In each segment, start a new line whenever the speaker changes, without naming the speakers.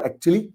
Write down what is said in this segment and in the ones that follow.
Actually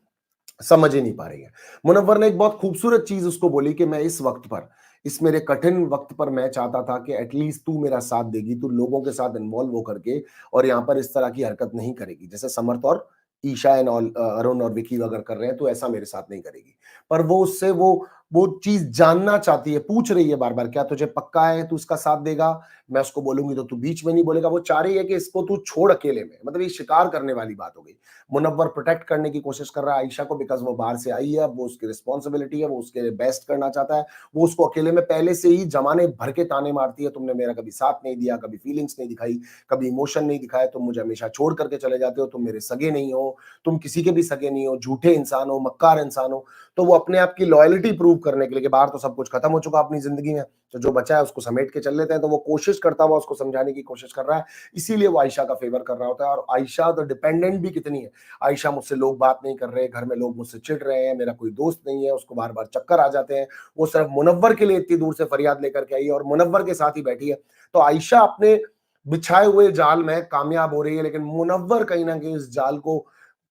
समझ ही नहीं पा रही है। मुनव्वर ने एक बहुत खूबसूरत चीज़ उसको बोली कि मैं इस वक़्त पर, इस मेरे कठिन वक़्त पर मैं चाहता था कि एटलीस्ट तू मेरा साथ देगी, तू लोगों के साथ इन्वॉल्व होकर के और यहाँ पर इस तरह की हरकत नहीं करेगी। जैसे समर्थ और ईशा एंड ऑल अरुण और विकी अगर कर रहे हैं, तो ऐसा मेरे साथ नहीं करेगी। पर वो उससे वो चीज़ जानना चाहती है, पूछ रही है बार-बार, क्या तुझे पक्का है तू इसका साथ देगा? मैं उसको बोलूँगी तो तू बीच में नहीं बोलेगा। वो चाह रही है कि इसको तू छोड़ अकेले में, मतलब ये शिकार करने वाली बात हो गई। मुनव्वर प्रोटेक्ट करने की कोशिश कर रहा है आयशा को, बिकॉज़ वो बाहर से आई है, अब वो उसकी रिस्पॉन्सिबिलिटी है, वो उसके लिए बेस्ट करना चाहता है। वो उसको अकेले में पहले से ही ज़माने भर के ताने मारती है, तुमने मेरा कभी साथ नहीं दिया, कभी फीलिंग्स नहीं दिखाई, कभी इमोशन नहीं दिखाया, तुम मुझे हमेशा छोड़ करके चले जाते हो, तुम मेरे सगे नहीं हो, तुम किसी के भी सगे नहीं हो, झूठे इंसान हो, मक्कार इंसान हो। तो वो अपने आप की लॉयल्टी प्रूव करने के लिए कि बाहर तो सब कुछ खत्म हो चुका अपनी ज़िंदगी में, तो जो बचा है उसको समेट के चल लेते हैं, तो वो कोशिश करता हुआ उसको समझाने की कोशिश कर रहा है, इसीलिए वो आयशा का फेवर कर रहा होता है। और आयशा तो डिपेंडेंट भी कितनी है, आयशा मुझसे लोग बात नहीं कर रहे, घर में लोग मुझसे चिढ़ रहे हैं, मेरा कोई दोस्त नहीं है, उसको बार-बार चक्कर आ जाते हैं। वो सिर्फ मुनव्वर के लिए इतनी दूर से फरियाद लेकर के आई है और मुनव्वर के साथ ही बैठी है। तो आयशा अपने बिछाए हुए जाल में कामयाब हो रही है, लेकिन मुनव्वर कहीं न कहीं इस जाल को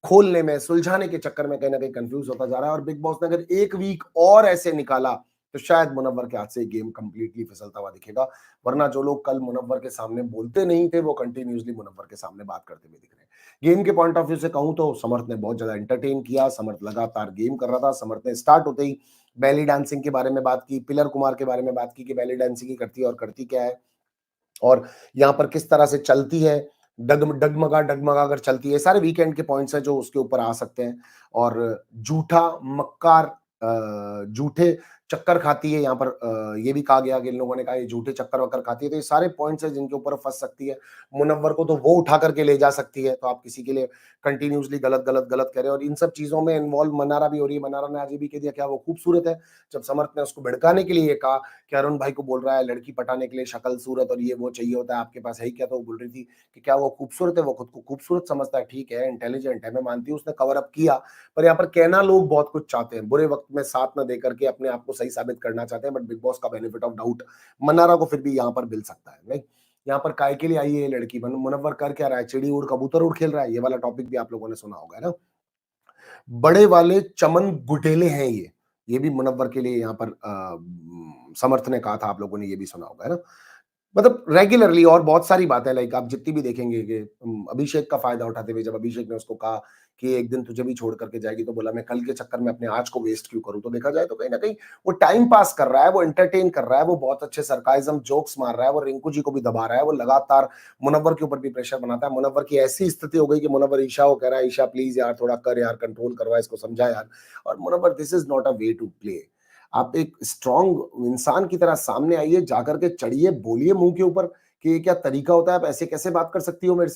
खोलने में, सुलझाने के चक्कर में कहीं न कहीं कन्फ्यूज़ होता जा रहा है। और बिग बॉस ने अगर 1 वीक और ऐसे निकाला, तो शायद मुनव्वर के हाथ से ये गेम कंप्लीटली फिसलता हुआ दिखेगा। वरना जो लोग कल मुनव्वर के सामने बोलते नहीं थे, वो कंटिन्यूअसली मुनव्वर के सामने बात करते हुए दिख रहे हैं। गेम के पॉइंट ऑफ व्यू से कहूँ तो समर्थ ने बहुत ज़्यादा एंटरटेन किया, समर्थ लगातार गेम कर रहा था। समर्थ ने स्टार्ट होते ही बेली डांसिंग के बारे में बात की, पिलर कुमार के बारे में बात की कि बेली डांसिंग ही करती है और करती क्या है? और यहाँ पर किस तरह से चलती है, डगमगा अगर चलती है, सारे वीकेंड के पॉइंट्स हैं जो उसके ऊपर आ सकते हैं। और झूठा, मक्कार, झूठे चक्कर खाती है यहाँ पर, ये भी कहा गया कि इन लोगों ने कहा ये झूठे चक्कर-वक्कर खाती है, तो ये सारे पॉइंट्स हैं जिनके ऊपर फँस सकती है। मुनव्वर को तो वो उठा कर के ले जा सकती है, तो आप किसी के लिए कंटिन्यूअसली गलत, गलत, गलत कह रहे हैं। और इन सब चीज़ों में इन्वॉल्व मन्नारा भी हो रही है। मन्नारा ने आज ये भी कह दिया, क्या वो खूबसूरत है? जब समर्थ ने उसको भड़काने के लिए ये कहा कि अरुण भाई को बोल रहा है लड़की पटाने के लिए शक्ल सूरत और ये वो चाहिए होता है, आपके पास है ही क्या? तो वो बोल रही थी कि क्या वो खूबसूरत है? वो खुद को खूबसूरत समझता है, ठीक है, इंटेलिजेंट है, मैं मानती हूँ उसने कवर अप किया। पर यहाँ पर कहना लोग बहुत कुछ चाहते हैं, बुरे वक्त में साथ न देकर के अपने आप को सही साबित करना चाहते हैं, बट बिग बॉस का बेनिफिट ऑफ डाउट मन्नारा को फिर भी यहाँ पर मिल सकता है, नहीं? यहाँ पर काय के लिए आई है ये लड़की? मुनव्वर कर क्या रहा है? चिड़ी उड़ कबूतर उड़ खेल रहा है? ये वाला टॉपिक भी आप लोगों ने सुना होगा, है ना? बड़े वाले चमन गुटेले हैं ये भी मुनव्वर के लिए यहाँ पर समर्थ ने कहा था, आप लोगों ने ये भी सुना होगा, है ना? मतलब रेगुलरली और बहुत सारी बातें, लाइक आप जितनी भी देखेंगे कि अभिषेक का फ़ायदा उठाते हुए जब अभिषेक ने उसको कहा कि एक दिन तुझे भी छोड़ कर के जाएगी, तो बोला मैं कल के चक्कर में अपने आज को वेस्ट क्यों करूँ? तो देखा जाए तो कहीं न कहीं वो टाइम पास कर रहा है, वो एंटरटेन कर रहा है, वो बहुत अच्छे सरकाज़्म जोक्स मार रहा है, वो रिंकू जी को भी दबा रहा है, वो लगातार मुनव्वर के ऊपर भी प्रेशर बनाता है। मुनव्वर की ऐसी स्थिति हो गई कि मुनव्वर ईशा को कह रहा है, "ईशा प्लीज़ यार थोड़ा कर यार, कंट्रोल करवा इसको, समझा यार।" और Munawar, this is not a way to play. आप एक स्ट्रॉन्ग इंसान की तरह सामने आइए, जाकर के चढ़िए, बोलिए मुँह के ऊपर कि ये क्या तरीका होता है? आप ऐसे कैसे बात कर सकती हो मेरे से?